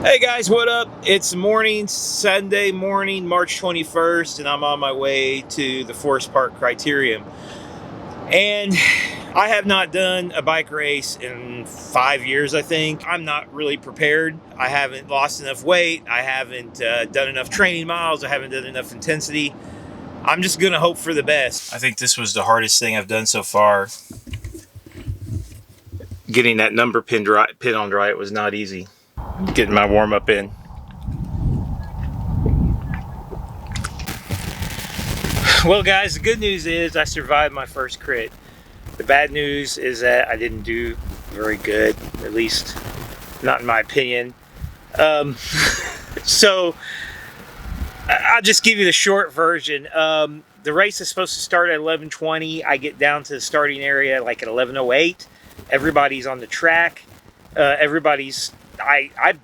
Hey guys, what up? It's morning, Sunday morning, March 21st, and I'm on my way to the Forest Park Criterium. And I have not done a bike race in 5 years, I think. I'm not really prepared. I haven't lost enough weight. I haven't done enough training miles. I haven't done enough intensity. I'm just going to hope for the best. I think this was the hardest thing I've done so far. Getting that number pin on right was not easy. Getting my warm up in. Well guys, the good news is I survived my first crit. The bad news is that I didn't do very good, at least not in my opinion. So I'll just give you the short version. The race is supposed to start at 11:20. I get down to the starting area like at 11:08. Everybody's on the track. I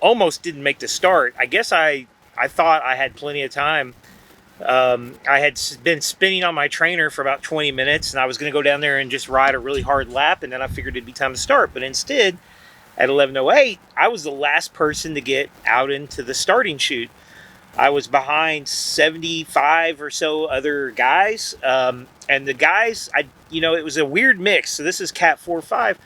almost didn't make the start. I guess I thought I had plenty of time. I had been spinning on my trainer for about 20 minutes, and I was going to go down there and just ride a really hard lap, and then I figured it'd be time to start. But instead, at 11:08, I was the last person to get out into the starting chute. I was behind 75 or so other guys, and the guys, it was a weird mix. So this is Cat 4-5.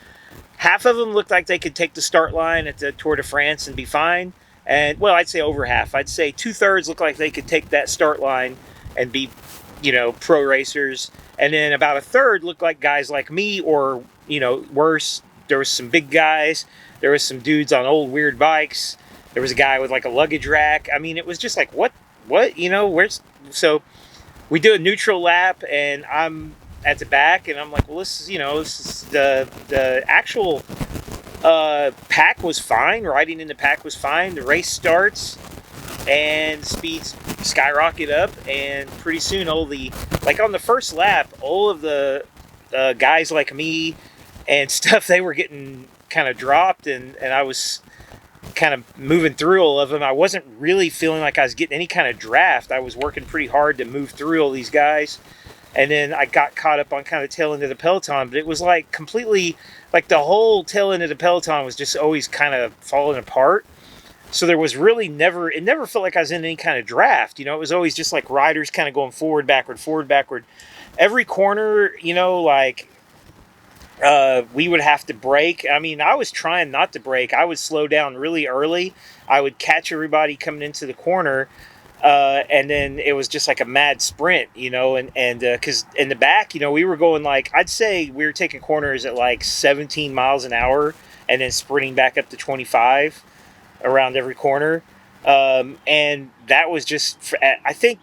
Half of them looked like they could take the start line at the Tour de France and be fine. And, well, I'd say over half. I'd say 2/3 look like they could take that start line and be, pro racers. And then about 1/3 looked like guys like me or, worse. There was some big guys. There was some dudes on old weird bikes. There was a guy with like a luggage rack. I mean, it was just like, what, where's... So we do a neutral lap and I'm at the back and I'm like, well, this is the actual... pack was fine. Riding in the pack was fine. The race starts and speeds skyrocket up, and pretty soon on the first lap, all of the guys like me and stuff, they were getting kind of dropped, and I was kind of moving through all of them. I wasn't really feeling like I was getting any kind of draft. I was working pretty hard to move through all these guys. And then I got caught up on kind of the tail end of the peloton, but it was like completely, like the whole tail end of the peloton was just always kind of falling apart. So there was really it never felt like I was in any kind of draft. It was always just like riders kind of going forward, backward. Every corner, we would have to brake. I mean, I was trying not to brake. I would slow down really early. I would catch everybody coming into the corner. And then it was just like a mad sprint, and because in the back, we were going like, I'd say we were taking corners at like 17 miles an hour and then sprinting back up to 25 around every corner. And that was just, I think,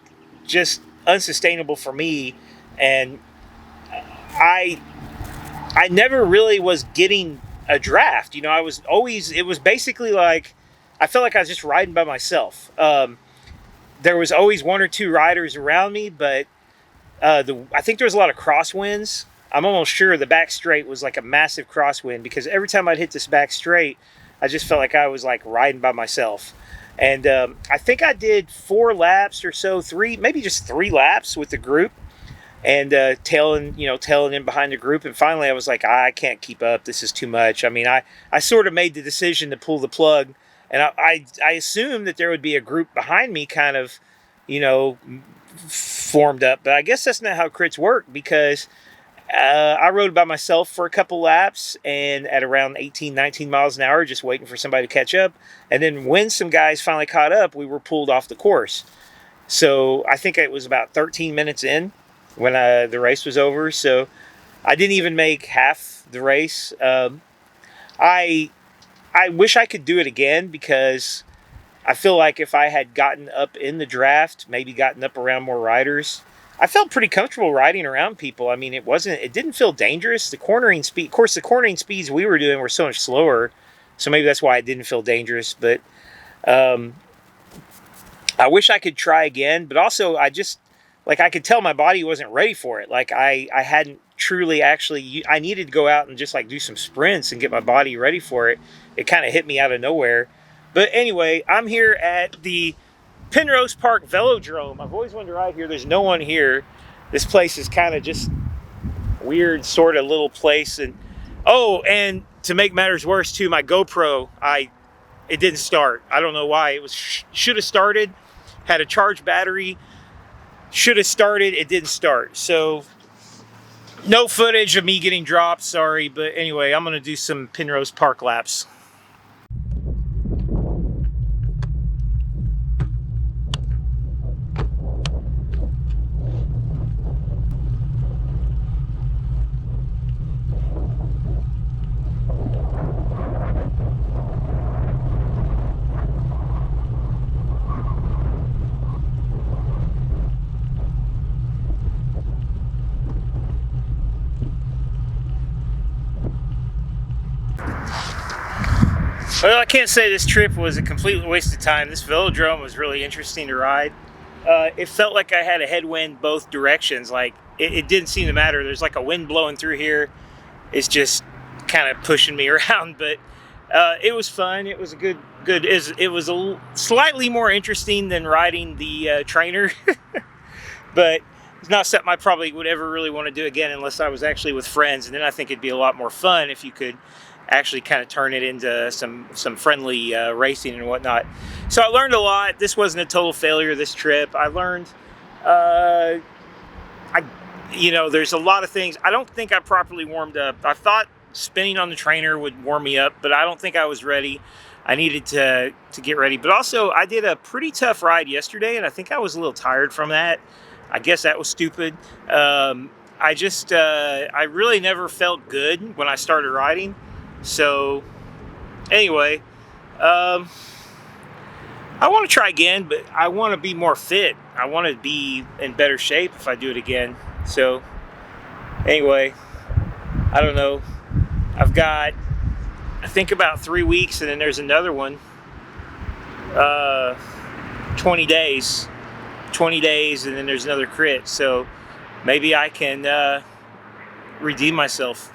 just unsustainable for me. And I never really was getting a draft. It was basically like, I felt like I was just riding by myself. There was always one or two riders around me, but I think there was a lot of crosswinds. I'm almost sure the back straight was like a massive crosswind, because every time I'd hit this back straight, I just felt like I was like riding by myself. And I think I did 4 laps or so, maybe just 3 laps with the group, and tailing in behind the group. And finally I was like, I can't keep up. This is too much. I mean, I sort of made the decision to pull the plug. And I assumed that there would be a group behind me kind of, formed up. But I guess that's not how crits work, because I rode by myself for a couple laps and at around 18, 19 miles an hour, just waiting for somebody to catch up. And then when some guys finally caught up, we were pulled off the course. So I think it was about 13 minutes in when the race was over. So I didn't even make half the race. I wish I could do it again, because I feel like if I had gotten up in the draft, maybe gotten up around more riders, I felt pretty comfortable riding around people. I mean, it didn't feel dangerous. The cornering speeds we were doing were so much slower, so maybe that's why it didn't feel dangerous. But I wish I could try again, but also I could tell my body wasn't ready for it. Like I hadn't truly I needed to go out and just like do some sprints and get my body ready for it. It kind of hit me out of nowhere. But anyway, I'm here at the Penrose Park Velodrome. I've always wanted to ride here. There's no one here. This place is kind of just weird sort of little place. And to make matters worse too, my GoPro, I it didn't start. I don't know why. It was should have started, had a charged battery, should have started, it didn't start. So no footage of me getting dropped, sorry, but anyway, I'm gonna do some Penrose Park laps. Well, I can't say this trip was a complete waste of time. This velodrome was really interesting to ride. It felt like I had a headwind both directions. Like it didn't seem to matter. There's like a wind blowing through here. It's just kind of pushing me around, but it was fun. It was a good. It was slightly more interesting than riding the trainer, but it's not something I probably would ever really want to do again unless I was actually with friends. And then I think it'd be a lot more fun if you could actually kind of turn it into some friendly racing and whatnot. So I learned a lot. This wasn't a total failure, this trip. I learned, there's a lot of things. I don't think I properly warmed up. I thought spinning on the trainer would warm me up, but I don't think I was ready. I needed to get ready. But also, I did a pretty tough ride yesterday, and I think I was a little tired from that. I guess that was stupid. I really never felt good when I started riding. So anyway, I want to try again, but I want to be more fit. I want to be in better shape if I do it again. So anyway, I don't know. I've got, I think, about 3 weeks, and then there's another one. 20 days, and then there's another crit. So maybe I can redeem myself.